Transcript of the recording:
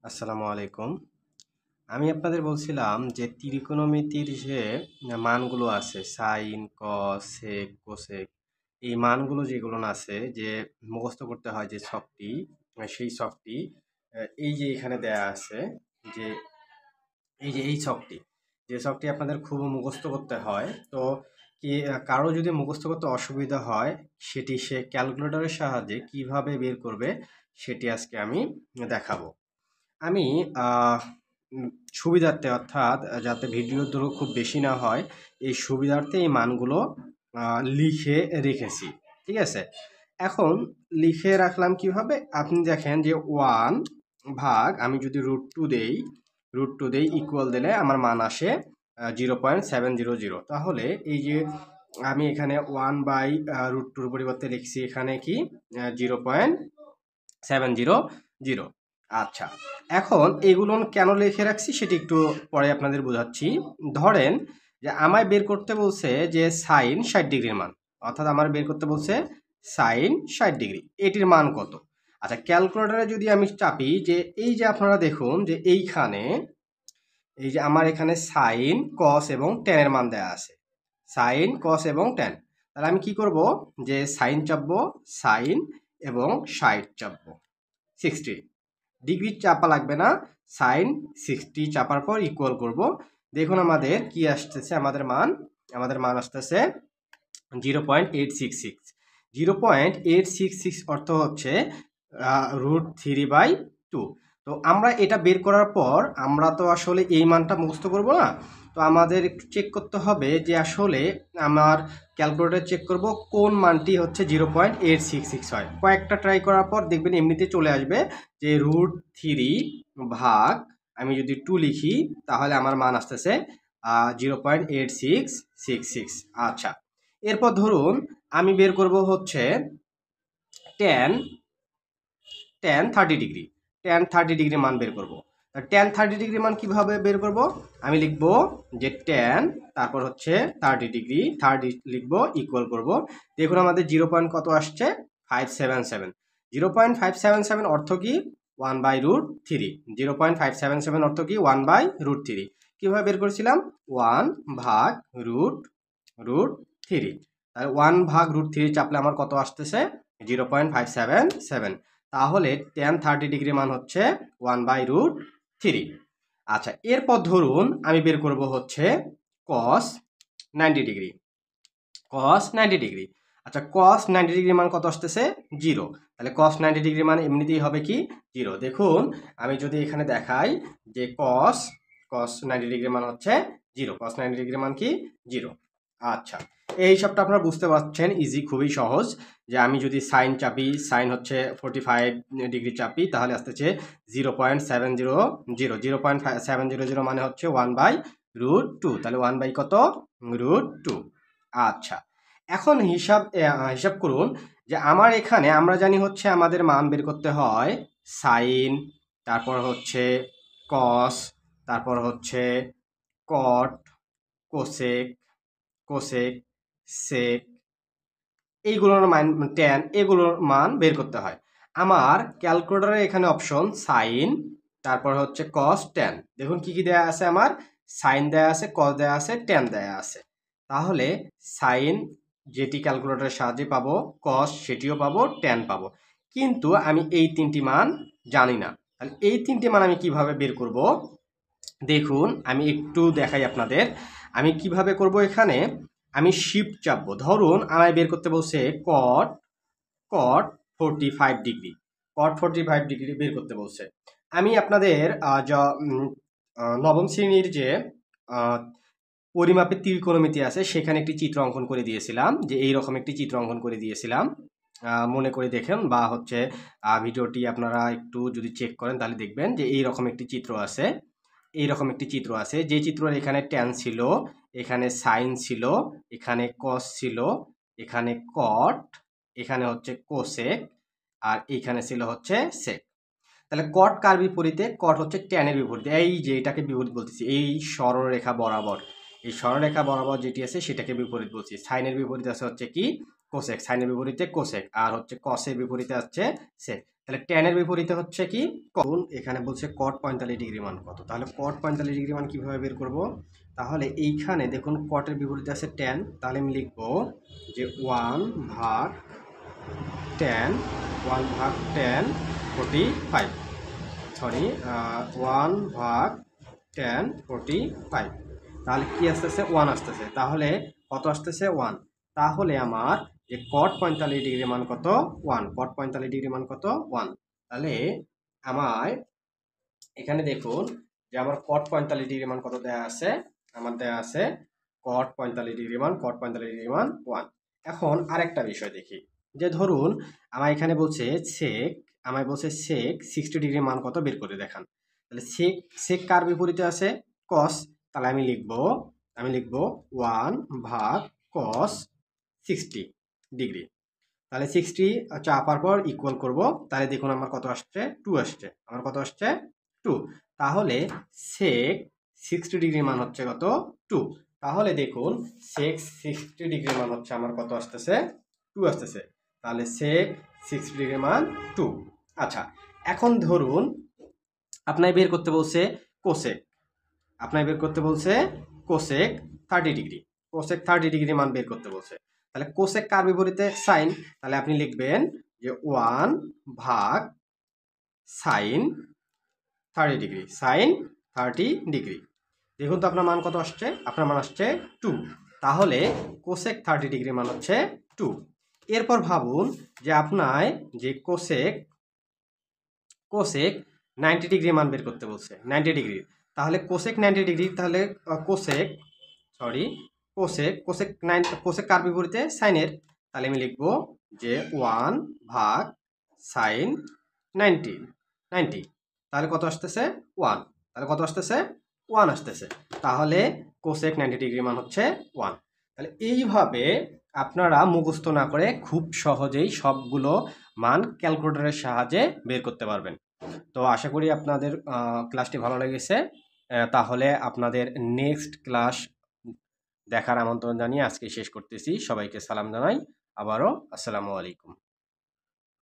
আসসালামু আলাইকুম। আমি আপনাদের বলছিলাম যে ত্রিকোণমিতির যে মানগুলো আছে সাইন, কস, সেক, কোসেক এই মানগুলো যেগুলো আছে যে মুখস্থ করতে হয় যে ছকটি সেই ছকটি এই যে এখানে দেয়া আছে যে এই ছকটি যে ছকটি আপনাদের খুব মুখস্থ করতে হয়। তো কি কারো যদি মুখস্থ করতে অসুবিধা হয় সেটি সে ক্যালকুলেটরের সাহায্যে কিভাবে বের করবে সেটি আজকে আমি দেখাবো। আমি আহ, সুবিধার্থে অর্থাৎ যাতে ভিডিওর দৈর্ঘ্য খুব বেশি না হয় এই সুবিধার্থে এই মানগুলো লিখে রেখেছি। ঠিক আছে, এখন লিখে রাখলাম কিভাবে আপনি দেখেন যে 1 ভাগ আমি যদি √2 দেই ইকুয়াল দিলে আমার মান আসে 0.700। তাহলে এই যে আমি এখানে 1/√2 পরিবর্তে লিখছি এখানে কি 0.700। আচ্ছা, এখন এগুলো কেন লিখে রাখছি সেটি একটু পরে আপনাদের বোঝাচ্ছি। ধরেন যে আমায় বের করতে বলছে যে সাইন 60 ডিগ্রির মান, অর্থাৎ আমার বের করতে বলছে সাইন 60 ডিগ্রি, এটির মান কত। আচ্ছা, ক্যালকুলেটরে যদি আমি চাপি যে এই যে আপনারা দেখুন যে এইখানে এই যে আমার এখানে সাইন, কস এবং ট্যানের মান দেয়া আছে, সাইন, কস এবং ট্যান। তাহলে আমি কি করব যে সাইন চাপবো, সাইন এবং 60 চাপবো, 60 ডিগ্রি চাপা লাগবে না, সাইন 60 চাপার পর ইকুয়াল করব। দেখুন আমাদের কি আসতেছে, আমাদের মান আসতেছে 0.866। 0.866 অর্থ হচ্ছে √3/2। তো আমরা এটা বের করার পর আমরা তো আসলে এই মানটা মুখস্থ করব না, তো আমাদের একটু চেক করতে হবে যে আসলে আমার ক্যালকুলেটর চেক করব কোন মানটি হচ্ছে 0.866 হয়। কয়েকটা ট্রাই করার পর দেখবেন এমনিতে চলে আসবে যে √3 ভাগ আমি যদি 2 লিখি তাহলে আমার মান আসতেছে 0.8666। আচ্ছা, এরপর ধরুন আমি বের করব হচ্ছে ট্যান 30 ডিগ্রি, মান বের করব। ট্যান 30 ডিগ্রি মান কিভাবে বের করব, আমি লিখব যে ট্যান তারপর হচ্ছে 30 ডিগ্রি, 30 লিখব ইকুয়াল করব। দেখুন আমাদের 0 পয়েন্ট কত আসছে 577। 0.577 অর্থ কি 1/√3। 0.577 অর্থ কি 1/√3। কিভাবে বের করেছিলাম 1/√3। তাহলে 1/√3 চাপলে আমার কত আসতেছে 0.577। তাহলে ট্যান 30 ডিগ্রি মান হচ্ছে 1/√3। আচ্ছা, এরপর ধরুন আমি বের করব হচ্ছে কস 90 ডিগ্রি, আচ্ছা কস 90 ডিগ্রি মান কত আসতেছে 0। তাহলে কস 90 ডিগ্রি মান এমনিতেই হবে কি 0। দেখুন আমি যদি এখানে দেখাই যে কস 90 ডিগ্রি মান হচ্ছে 0, কস 90 ডিগ্রি মান কি 0। আচ্ছা, এই সবটা আপনারা বুঝতে পারছেন, ইজি, খুবই সহজ। যে আমি যদি সাইন চাপি, সাইন হচ্ছে 45 ডিগ্রি চাপি তাহলে আসতেছে 0.700। 0.700 মানে হচ্ছে 1/√2, তাহলে 1 বাই কত √2। আচ্ছা, এখন হিসাব করুন যে আমার এখানে আমরা জানি হচ্ছে আমাদের মান বের করতে হয় সাইন, তারপর হচ্ছে কস, তারপর হচ্ছে কট, কোসেক, সেক, এইগুলোর মান, ট্যান, এগুলোর মান বের করতে হয়। আমার ক্যালকুলেটরে এখানে অপশন সাইন, তারপর হচ্ছে কস, ট্যান। দেখুন কি কি দেয়া আছে, আমার সাইন দেয়া আছে, কস দেয়া আছে, ট্যান দেয়া আছে। তাহলে সাইন যেটি ক্যালকুলেটরের সাহায্যে পাবো, কস সেটিও পাবো, ট্যান পাবো, কিন্তু আমি এই তিনটি মান জানি না। তাহলে এই তিনটি মান আমি কিভাবে বের করব, দেখুন আমি একটু দেখাই আপনাদের আমি কিভাবে করব। এখানে আমি শিফট চাপবো, ধরুন আমায় বের করতে বলছে কট কট 45 ডিগ্রি, বের করতে বলছে। আমি আপনাদের নবম শ্রেণীর যে পরিমাপের ত্রিকোণমিতি আছে সেখানে একটি চিত্র অঙ্কন করে দিয়েছিলাম, যে এইরকম একটি চিত্র অঙ্কন করে দিয়েছিলাম, মনে করে দেখেন বা হচ্ছে ভিডিওটি আপনারা একটু যদি চেক করেন তাহলে দেখবেন যে এইরকম একটি চিত্র আছে, যে চিত্রের এখানে ট্যান ছিল, এখানে সাইন ছিল, এখানে কস ছিল, এখানে কট, এখানে হচ্ছে কোসেক, আর এখানে ছিল হচ্ছে সেক। তাহলে কট কার বিপরীতে, কট হচ্ছে ট্যানের বিপরীতে, এই যে এটাকে বিপরীত বলতেছি, এই সরলরেখা বরাবর, এই সরলরেখা বরাবর যেটি আছে সেটাকে বিপরীত বলছি। সাইনের বিপরীতে আছে হচ্ছে কি কোসেক, সাইনের বিপরীতে কোসেক, আর হচ্ছে কসের বিপরীতে আছে সেক। তাহলে ট্যানের বিপরীতে হচ্ছে কি কোণ। এখানে বলছে কট 45 ডিগ্রি মান কত, তাহলে কট 45 ডিগ্রি মান কিভাবে বের করব? তাহলে এইখানে দেখুন কটের বিপরীতে আছে ট্যান, তাহলে আমি লিখব যে 1/tan 1/tan 45, তাহলে কি আসতেছে 1 আসতেছে, তাহলে কত আসতেছে 1। তাহলে আমার যে কট 45 ডিগ্রি মান কত 1, কট 45 ডিগ্রি মান কত 1। তাহলে আমার এখানে দেখুন যে আমার কট 45 ডিগ্রি মান কত দেয়া আছে, আমার দেয়া আছে কট 45 ডিগ্রি মান 1। এখন আরেকটা বিষয় দেখি, যে ধরুন আমার এখানে বলছে সেক 60 ডিগ্রি মান কত বের করে দেখান। তাহলে সেক কার বিপরীতে আছে কস, তাহলে আমি লিখব 1/cos 60 ডিগ্রি। তাহলে 60 চাপার পর ইকুয়াল করব, তাহলে দেখুন আমার কত আসছে 2 আসছে, আমার কত আসছে 2। তাহলে সেক 60 ডিগ্রি মান হচ্ছে কত 2। তাহলে দেখুন সেক 60 ডিগ্রি মান হচ্ছে আমার কত আসতেছে 2 আসতেছে, তাহলে সেক 60 ডিগ্রি মান 2। আচ্ছা, এখন ধরুন আপনাকে বের করতে বলছে cosec, cosec 30 degree, cosec 30 degree মান বের করতে বলছে। তাহলে কোসেক কার বিপরীতে সাইন, তাহলে আপনি লিখবেন যে 1/sin 30 ডিগ্রি, সাইন 30 ডিগ্রি। দেখুন তো আপনার মান কত আসছে, আপনার মান আসছে 2। তাহলে কোসেক 30 ডিগ্রি মান হচ্ছে 2। এরপর ভাবুন যে আপনার যে কোসেক 90 ডিগ্রি মান বের করতে বলছে, 90 ডিগ্রি। তাহলে কোসেক 90 ডিগ্রি, তাহলে কোসেক কার বিপরীতে সাইনের, তাহলে আমি লিখব যে 1/sin 90, তাহলে কত আসতেছে 1, তাহলে কত আসতেছে 1 আসতেছে। তাহলে কোসেক 90 ডিগ্রি মান হচ্ছে 1। তাহলে এইভাবে আপনারা মুখস্থ না করে খুব সহজেই সবগুলো মান ক্যালকুলেটরের সাহায্যে বের করতে পারবেন। তো আশা করি আপনাদের ক্লাসটি ভালো লেগেছে। তাহলে আপনাদের নেক্সট ক্লাস দেখার আমন্ত্রণ জানিয়ে আজকে শেষ করতেছি। সবাইকে সালাম জানাই আবারও। আসসালামু আলাইকুম।